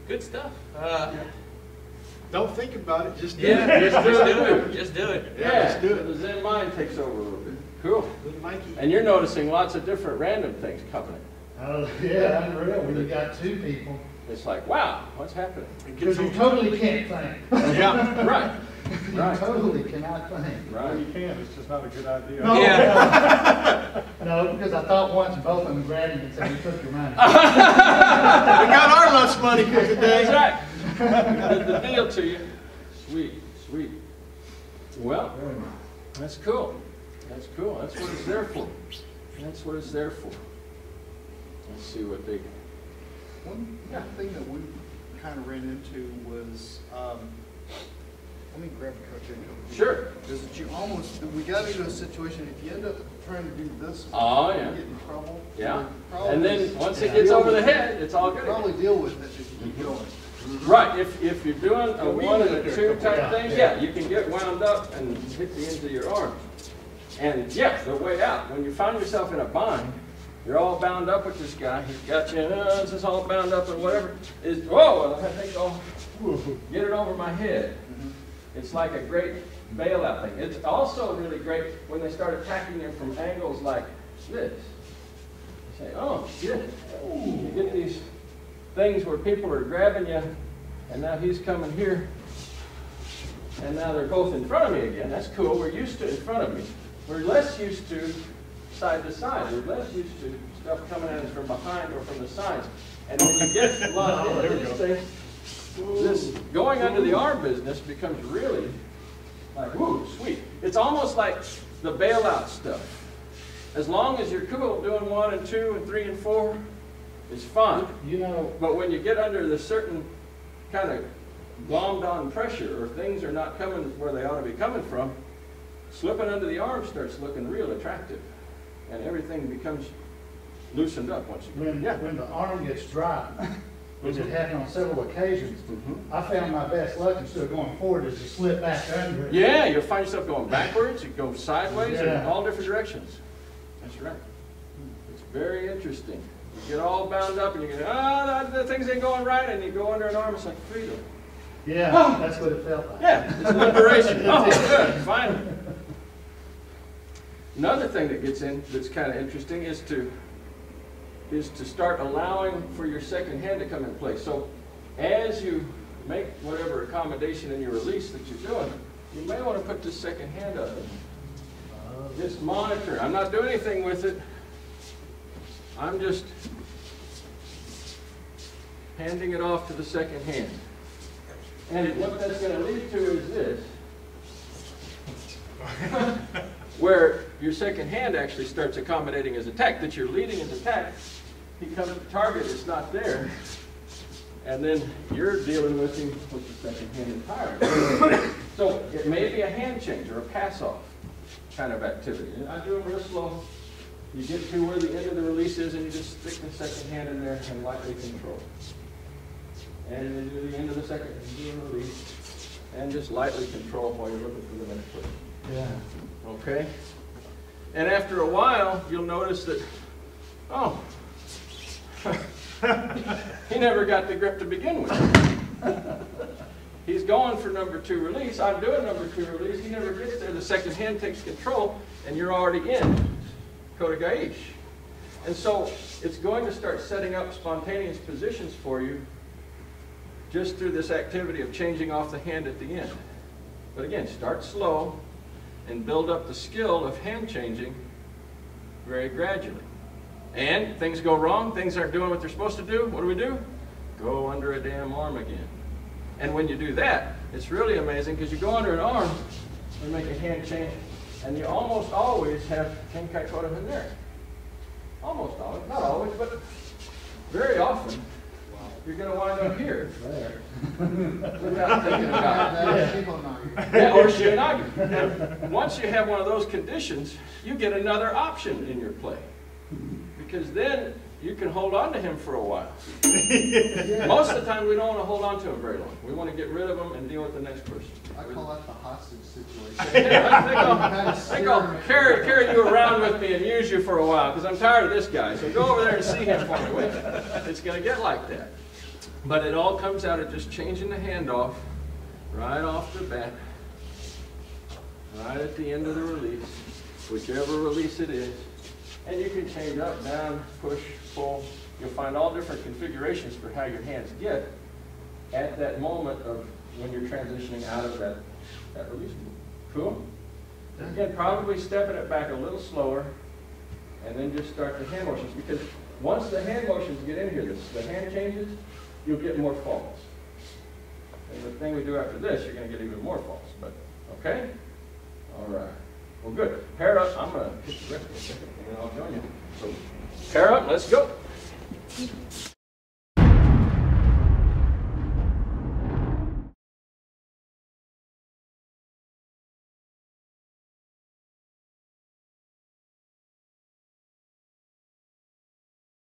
Good stuff. Don't think about it, just do Yeah, it. just do it. Just do it. Yeah, just do it. the Zen mind takes over a little bit. Cool. Good Mikey. And you're noticing lots of different random things coming. Oh, yeah, unreal. When you got two people. It's like, wow, what's happening? Because you totally can't think. Yeah. Right. You Right. totally cannot think. Right. You can, it's just not a good idea. No, Yeah. no, because I thought once both of them grabbed him and said, "We took your money." We got our lunch money for today. That's right. The deal to you. Sweet, sweet. Well, that's cool. That's cool. That's what it's there for. That's what it's there for. Let's see what they... One thing that we kind of ran into was, let me grab a coach in. Sure. Is that you almost, we got into a situation, if you end up trying to do this, Oh, you yeah. get in trouble. Yeah. Probably And then once it gets over the head, it's all good. Probably deal with it if you keep going. Right, if you're doing a we 1 and did a it 2 a couple type times. thing, yeah, you can get wound up and hit the ends of your arms. And yeah, the way out, when you find yourself in a bind, you're all bound up with this guy, he's got you, this is all bound up and whatever, is, whoa, I think I'll get it over my head. It's like a great bailout thing. It's also really great when they start attacking you from angles like this. You say, oh, shit. You get these things where people are grabbing you, and now he's coming here, and now they're both in front of me again. That's cool. We're used to in front of me. We're less used to side to side. We're less used to stuff coming at us from behind or from the sides. And when you get locked into these things, this going under the arm business becomes really like, whoo, sweet. It's almost like the bailout stuff. As long as you're cool doing 1 and 2 and 3 and 4, it's fun. You know, But when you get under the certain kind of glommed on pressure, or things are not coming where they ought to be coming from, slipping under the arm starts looking real attractive. And everything becomes loosened up once you when the arm gets dry, which has happened on several occasions, I found my best luck instead of going forward is to slip back under it. Yeah, you'll find yourself going backwards, you go sideways, in Yeah. all different directions. That's right. It's very interesting. You get all bound up and you get, the things ain't going right, and you go under an arm, it's like freedom. Yeah, that's what it felt like. Yeah, it's liberation. Oh, good, finally. Another thing that gets in that's kind of interesting is to start allowing for your second hand to come in place. So as you make whatever accommodation in your release that you're doing, you may want to put this second hand up and just monitor. I'm not doing anything with it. I'm just handing it off to the second hand. And what that's going to lead to is this, where your second hand actually starts accommodating his attack, that you're leading his attack. He comes to target, it's not there. And then you're dealing with him with the second hand entirely. So it may be a hand change or a pass-off kind of activity. And I do them real slow. You get to where the end of the release is, and you just stick the second hand in there and lightly control. And then do the end of the second, do a release, and just lightly control while you're looking for the next person. Yeah. Okay? And after a while, you'll notice that, oh, he never got the grip to begin with. He's going for number 2 release. I'm doing number 2 release. He never gets there. The second hand takes control, and you're already in Kodagaish. And so it's going to start setting up spontaneous positions for you just through this activity of changing off the hand at the end. But again, start slow and build up the skill of hand changing very gradually. And things go wrong, things aren't doing what they're supposed to do. What do? Go under a damn arm again. And when you do that, it's really amazing because you go under an arm and make a hand change, and you almost always have Tenkai Kodo in there. Almost always, not always, but very often. You're going to wind up here without thinking about it. Yeah, or Shinagi. And once you have one of those conditions, you get another option in your play. Because then you can hold on to him for a while. Most of the time we don't want to hold on to him very long. We want to get rid of him and deal with the next person. I call that the hostage situation. Yeah, I think I'll carry you around with me and use you for a while because I'm tired of this guy. So go over there and see him for me. It's going to get like that. But it all comes out of just changing the handoff right off the bat, right at the end of the release, whichever release it is. And you can change up, down, push, pull. You'll find all different configurations for how your hands get at that moment of when you're transitioning out of that release move. Cool? Again, probably stepping it back a little slower, and then just start the hand motions, because once the hand motions get in here, the hand changes, you'll get more falls. And the thing we do after this, you're going to get even more falls. But, okay? All right. Well, good. Pair up. I'm going to hit the rest of the second, and then I'll join you. So, pair up. Let's go.